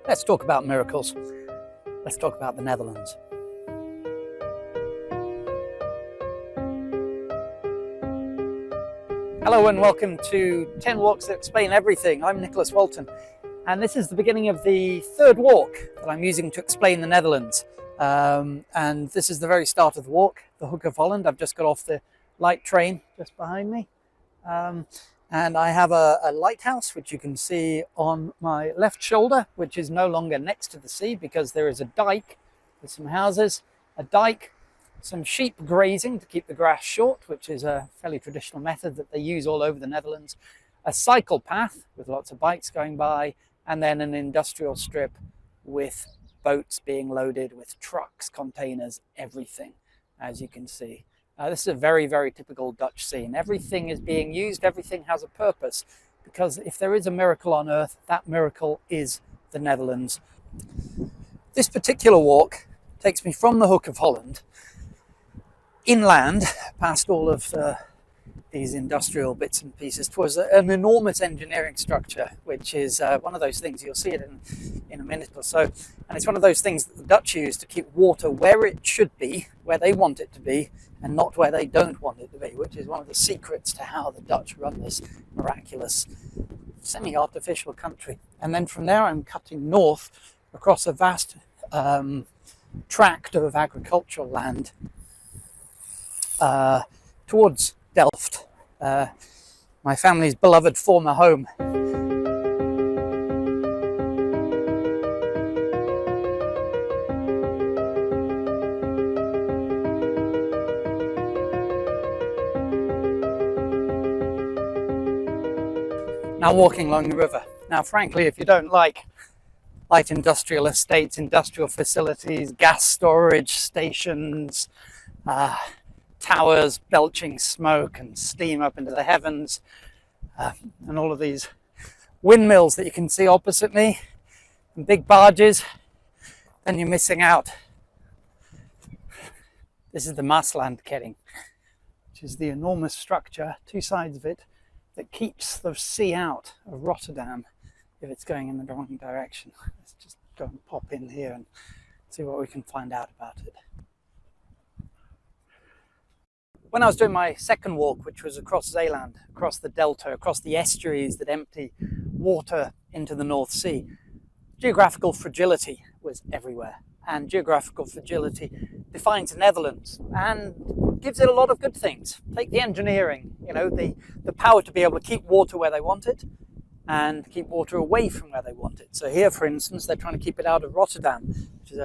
Let's talk about miracles. Let's talk about the Netherlands. Hello and welcome to 10 Walks That Explain Everything. I'm Nicholas Walton, and this is the beginning of the third walk that I'm using to explain the Netherlands. And this is the very start of the walk, the Hoek of Holland. I've just got off the light train just behind me. And I have a lighthouse, which you can see on my left shoulder, which is no longer next to the sea because there is a dike with some houses, a dike, some sheep grazing to keep the grass short, which is a fairly traditional method that they use all over the Netherlands, a cycle path with lots of bikes going by, and then an industrial strip with boats being loaded with trucks, containers, everything, as you can see. This is a very, very typical Dutch scene. Everything is being used, everything has a purpose, because if there is a miracle on earth, that miracle is the Netherlands. This particular walk takes me from the Hoek of Holland, inland, past all of these industrial bits and pieces, towards an enormous engineering structure, which is one of those things, you'll see it in a minute or so, and it's one of those things that the Dutch use to keep water where it should be, where they want it to be, and not where they don't want it to be, which is one of the secrets to how the Dutch run this miraculous, semi-artificial country. And then from there I'm cutting north across a vast tract of agricultural land towards Delft, my family's beloved former home. Now walking along the river. Now frankly, if you don't like light industrial estates, industrial facilities, gas storage stations, towers belching smoke and steam up into the heavens, and all of these windmills that you can see opposite me, and big barges, then you're missing out. This is the Maeslantkering, which is the enormous structure, two sides of it, that keeps the sea out of Rotterdam if it's going in the wrong direction. Let's just go and pop in here and see what we can find out about it. When I was doing my second walk, which was across Zeeland, across the delta, across the estuaries that empty water into the North Sea, geographical fragility was everywhere. And geographical fragility defines the Netherlands and gives it a lot of good things. Take the engineering, you know, the power to be able to keep water where they want it and keep water away from where they want it. So here, for instance, they're trying to keep it out of Rotterdam, which is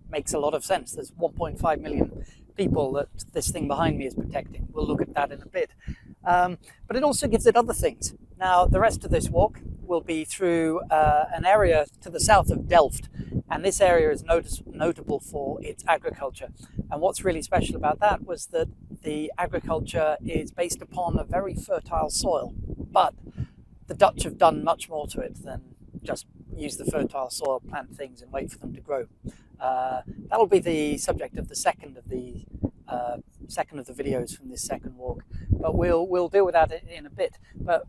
makes a lot of sense. There's 1.5 million people that this thing behind me is protecting. We'll look at that in a bit. But it also gives it other things. Now, the rest of this walk will be through an area to the south of Delft. And this area is notable for its agriculture. And what's really special about that was that the agriculture is based upon a very fertile soil. But the Dutch have done much more to it than just use the fertile soil, plant things and wait for them to grow. That'll be the subject of the second of the videos from this second walk. But we'll deal with that in a bit. But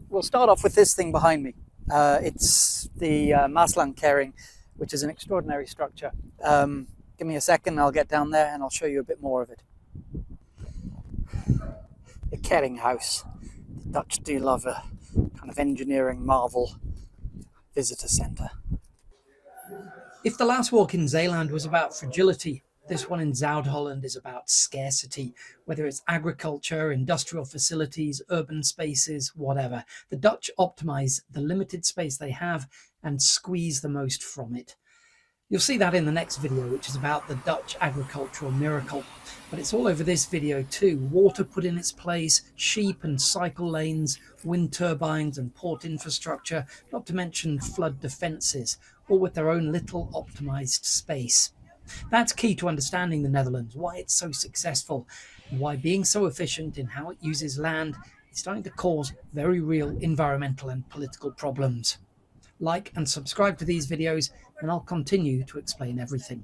we'll start off with this thing behind me. It's the Maeslantkering, which is an extraordinary structure. Give me a second, I'll get down there and I'll show you a bit more of it. The Kering House. The Dutch do love a kind of engineering marvel visitor centre. If the last walk in Zeeland was about fragility, this one in Zuid Holland is about scarcity, whether it's agriculture, industrial facilities, urban spaces, whatever. The Dutch optimise the limited space they have and squeeze the most from it. You'll see that in the next video, which is about the Dutch agricultural miracle. But it's all over this video too. Water put in its place, sheep and cycle lanes, wind turbines and port infrastructure, not to mention flood defences, all with their own little optimised space. That's key to understanding the Netherlands, why it's so successful, and why being so efficient in how it uses land is starting to cause very real environmental and political problems. Like and subscribe to these videos and I'll continue to explain everything.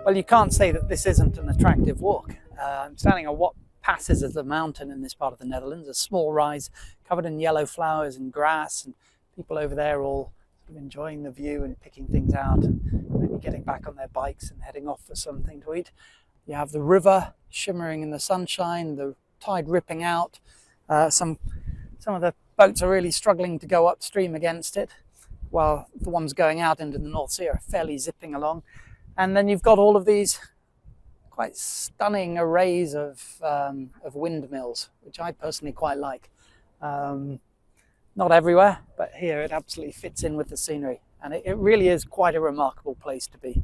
Well, you can't say that this isn't an attractive walk. I'm standing on what passes as a mountain in this part of the Netherlands, a small rise covered in yellow flowers and grass, and people over there all sort of enjoying the view and picking things out and maybe getting back on their bikes and heading off for something to eat. You have the river shimmering in the sunshine, the tide ripping out. Some of the boats are really struggling to go upstream against it, while the ones going out into the North Sea are fairly zipping along. And then you've got all of these quite stunning arrays of windmills, which I personally quite like. Not everywhere, but here it absolutely fits in with the scenery, and it really is quite a remarkable place to be.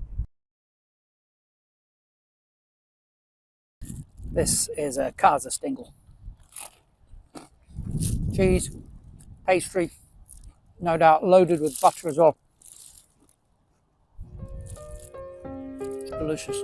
This is a Käsestingel. Cheese, pastry, no doubt loaded with butter as well. It's delicious.